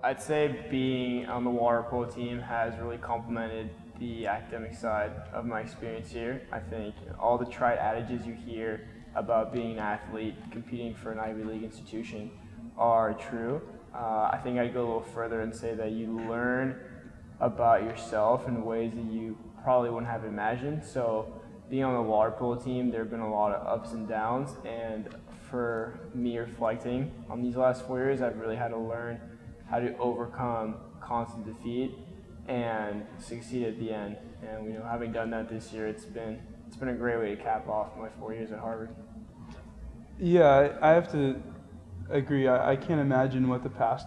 I'd say being on the water polo team has really complemented the academic side of my experience here. I think all the trite adages you hear about being an athlete, competing for an Ivy League institution are true. I think I'd go a little further and say that you learn about yourself in ways that you probably wouldn't have imagined. So being on the water polo team, there have been a lot of ups and downs, and for me reflecting on these last 4 years, I've really had to learn how to overcome constant defeat and succeed at the end. And having done that this year, it's been a great way to cap off my 4 years at Harvard. Yeah, I have to agree. I can't imagine what the past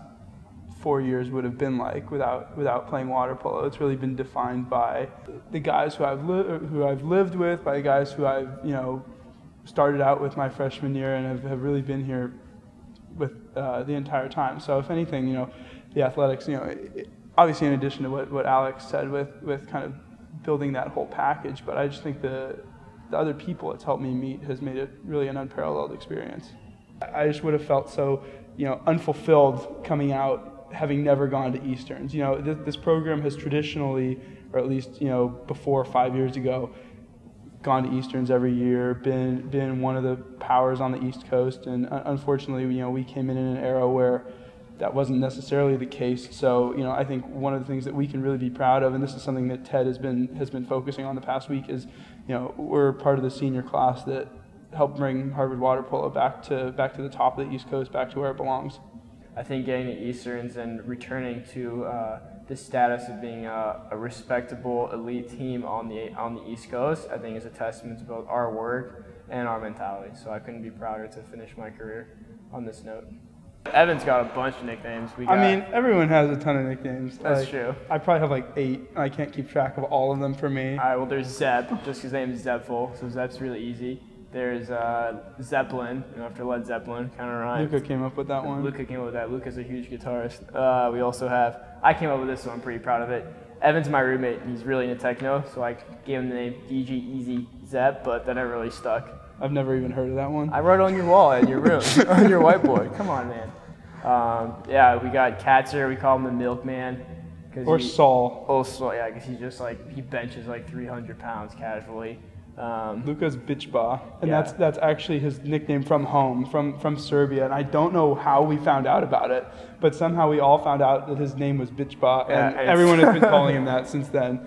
4 years would have been like without playing water polo. It's really been defined by the guys who I've lived with, by the guys who I've started out with my freshman year and have really been here with the entire time. So if anything, the athletics, obviously in addition to what Alex said with kind of building that whole package, but I just think the other people it's helped me meet has made it really an unparalleled experience. I just would have felt so, unfulfilled coming out, having never gone to Easterns. This program has traditionally, or at least, before 5 years ago, gone to Easterns every year, been one of the powers on the East Coast, and unfortunately, we came in an era where that wasn't necessarily the case. So, I think one of the things that we can really be proud of, and this is something that Ted has been focusing on the past week, is, we're part of the senior class that helped bring Harvard water polo back to the top of the East Coast, back to where it belongs. I think getting to Easterns and returning to the status of being a respectable elite team on the East Coast, I think is a testament to both our work and our mentality. So I couldn't be prouder to finish my career on this note. Evan's got a bunch of nicknames. Everyone has a ton of nicknames. That's true. I probably have like 8. I can't keep track of all of them for me. All right, well, there's Zep, just his name is Zepfel, so Zep's really easy. There's Zeppelin, after Led Zeppelin, kind of rhymes. Luca came up with that one. Luca came up with that. Luca's a huge guitarist. We also have, I came up with this one, I'm pretty proud of it. Evan's my roommate, he's really into techno, so I gave him the name DG Easy Zep, but that never really stuck. I've never even heard of that one. I wrote it on your wall in your room, on your whiteboard. Come on, man. Yeah, we got Katzer, we call him the Milkman. Or Saul. Oh, Saul, yeah, because he's just he benches 300 pounds casually. Luka's Bichba, and yeah. that's actually his nickname from home, from Serbia, and I don't know how we found out about it, but somehow we all found out that his name was Bichba, and everyone has been calling him that since then.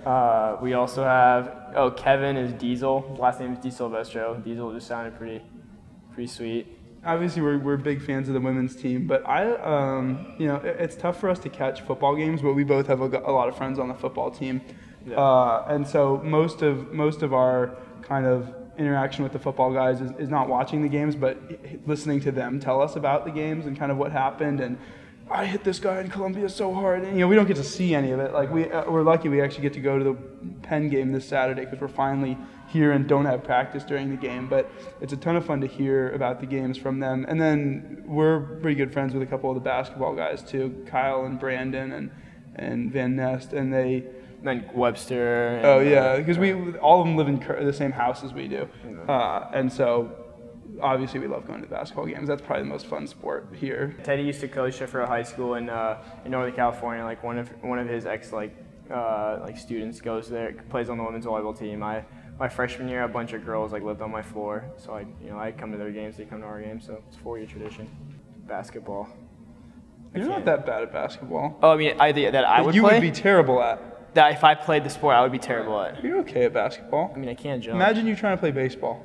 We also have, Kevin is Diesel, his last name is Di Silvestro. Diesel just sounded pretty sweet. Obviously, we're big fans of the women's team, but it's tough for us to catch football games, but we both have a lot of friends on the football team, yeah. And so most of our kind of interaction with the football guys is not watching the games, but listening to them tell us about the games and kind of what happened. And I hit this guy in Columbia so hard, and we don't get to see any of it. We're lucky we actually get to go to the Penn game this Saturday because we're finally here and don't have practice during the game. But it's a ton of fun to hear about the games from them. And then we're pretty good friends with a couple of the basketball guys too, Kyle and Brandon and Van Nest, and they. Then Webster. Because all of them live in the same house as we do, and so obviously we love going to basketball games. That's probably the most fun sport here. Teddy used to coach Sheffield High School in Northern California. One of his ex students goes there, plays on the women's volleyball team. My freshman year, a bunch of girls lived on my floor, so I come to their games, they come to our games. So it's a 4-year tradition. Basketball. You're not that bad at basketball. Oh, I mean, I would play. You would be terrible at. That if I played the sport, I would be terrible at. You're okay at basketball. I mean, I can't jump. Imagine you trying to play baseball.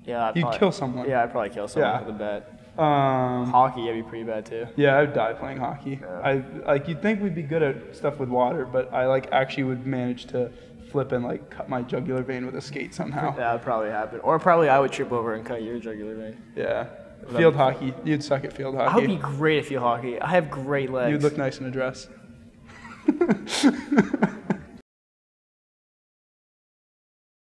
Yeah, you'd kill someone. Yeah, I'd probably kill someone with a bat. Hockey, I'd be pretty bad too. Yeah, I'd die playing hockey. Yeah. You'd think we'd be good at stuff with water, but I actually would manage to flip and cut my jugular vein with a skate somehow. That would probably happen, or probably I would trip over and cut your jugular vein. Yeah. Field hockey. You'd suck at field hockey. I would be great at field hockey. I have great legs. You'd look nice in a dress.